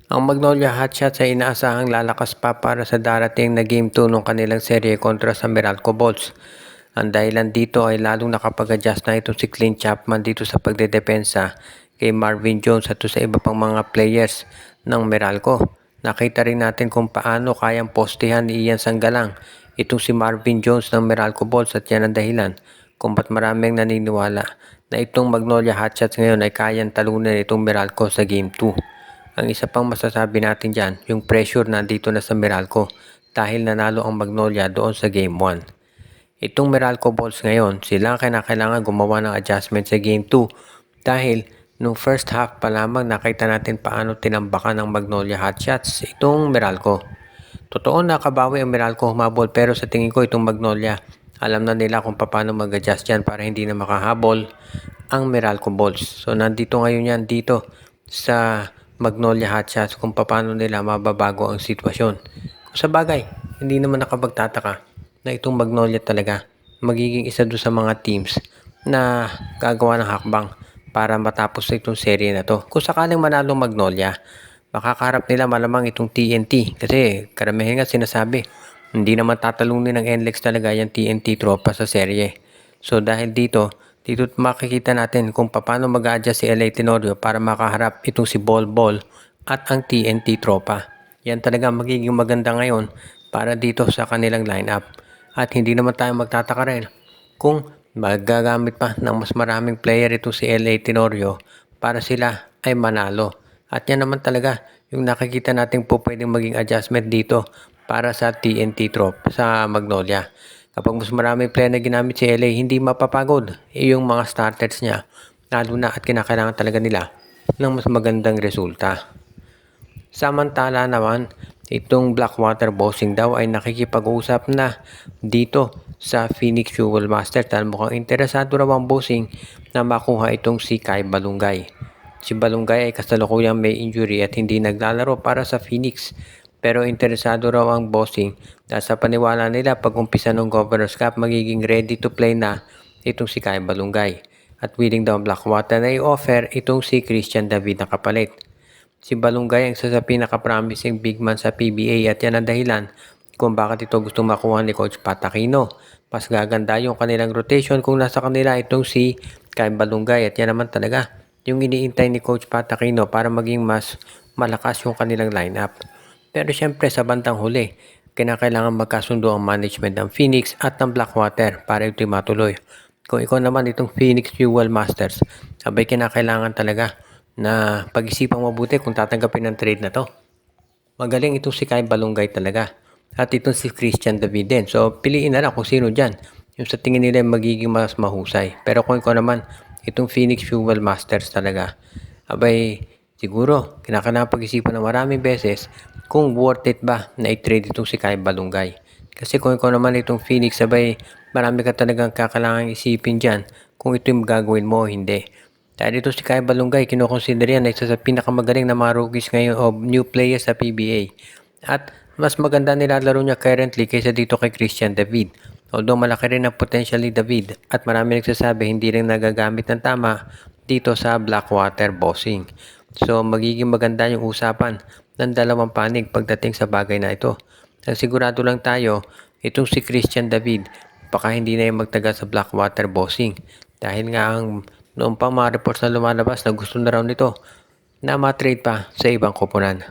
Ang Magnolia Hotshots ay inaasahang lalakas pa para sa darating na Game 2 ng kanilang serye kontra sa Meralco Bolts. Ang dahilan dito ay lalong nakapag-adjust na itong si Clint Chapman dito sa pagdedepensa kay Marvin Jones at sa iba pang mga players ng Meralco. Nakita rin natin kung paano kayang postehan ni Ian Sanggalang itong si Marvin Jones ng Meralco Bolts at yan ang dahilan kung ba't maraming naniniwala na itong Magnolia Hotshots ngayon ay kayang talunan itong Meralco sa Game 2. Ang isa pang masasabi natin dyan, yung pressure nandito na sa Meralco dahil nanalo ang Magnolia doon sa Game 1. Itong Meralco Bolts ngayon, sila kailangan gumawa ng adjustment sa Game 2 dahil nung first half pa lamang nakita natin paano tinambakan ng Magnolia Hotshots itong Meralco. Totoo nakabawi ang Meralco humabol pero sa tingin ko itong Magnolia, alam na nila kung paano mag-adjust yan para hindi na makahabol ang Meralco Bolts. So nandito ngayon yan dito sa Magnolia Hotshots kung paano nila mababago ang sitwasyon. Kung sa bagay, hindi naman nakapagtataka na itong Magnolia talaga magiging isa doon sa mga teams na gagawa ng hakbang para matapos itong serye na to. Kung sakaling manalo Magnolia, makakaharap nila malamang itong TNT kasi karamihan nga sinasabi hindi naman tatalunin ng NLEX talaga yung TNT tropa sa serye. So dahil dito makikita natin kung paano mag-a-adjust si LA Tenorio para makaharap itong si Bol Bol at ang TNT tropa. Yan talaga magiging maganda ngayon para dito sa kanilang lineup. At hindi naman tayo magtataka rin kung magagamit pa ng mas maraming player itong si LA Tenorio para sila ay manalo. At yan naman talaga yung nakikita natin po pwedeng maging adjustment dito para sa TNT tropa sa Magnolia. Kapag mas maraming player na ginamit si LA, hindi mapapagod yung mga starters niya. Lalo na at kinakailangan talaga nila ng mas magandang resulta. Samantala naman, itong Blackwater Bossing daw ay nakikipag-usap na dito sa Phoenix Fuel Master dahil mukhang interesado raw ang bossing na makuha itong si Kai Balungay. Si Balungay ay kasalukuyang may injury at hindi naglalaro para sa Phoenix. Pero interesado raw ang bossing dahil sa paniwala nila pag umpisa ng Governor's Cup magiging ready to play na itong si Kai Balungay. At willing daw ang Blackwater na i-offer itong si Christian David na kapalit. Si Balungay ang isa sa pinaka-promising big man sa PBA at yan ang dahilan kung bakit ito gusto makuha ni Coach Pat Aquino. Mas gaganda yung kanilang rotation kung nasa kanila itong si Kai Balungay at yan naman talaga yung iniintay ni Coach Pat Aquino para maging mas malakas yung kanilang lineup. Pero syempre sa bandang huli, kinakailangan magkasundo ang management ng Phoenix at ng Blackwater para ito matuloy. Kung ikaw naman itong Phoenix Fuel Masters, sabay kinakailangan talaga na pag-isipang mabuti kung tatanggapin ng trade na to. Magaling itong si Kai Balungay talaga at itong si Christian David din. So piliin na lang kung sino dyan yung sa tingin nila magiging mas mahusay. Pero kung ikaw naman itong Phoenix Fuel Masters talaga, abay siguro kinakailangan pag-isipan ng maraming beses kung worth it ba na i-trade itong si Kai Balungay. Kasi kung ikaw naman itong Phoenix, sabay marami ka talagang kakailangan isipin dyan kung ito yung gagawin mo o hindi. Dahil ito si Kai Balungay, kinukonsider yan na isa sa pinakamagaling na mga rookies ngayon o new players sa PBA. At mas maganda nilalaro niya currently kaysa dito kay Christian David. Although malaki rin ang potential ni David at marami nagsasabi hindi rin nagagamit ng tama dito sa Blackwater Bossing. So magiging maganda yung usapan ng dalawang panig pagdating sa bagay na ito. Sigurado lang tayo, itong si Christian David, baka hindi na yung magtaga sa Blackwater Bossing. Dahil nga noong pa mga reports na lumalabas na gusto na raw nito na ma-trade pa sa ibang koponan.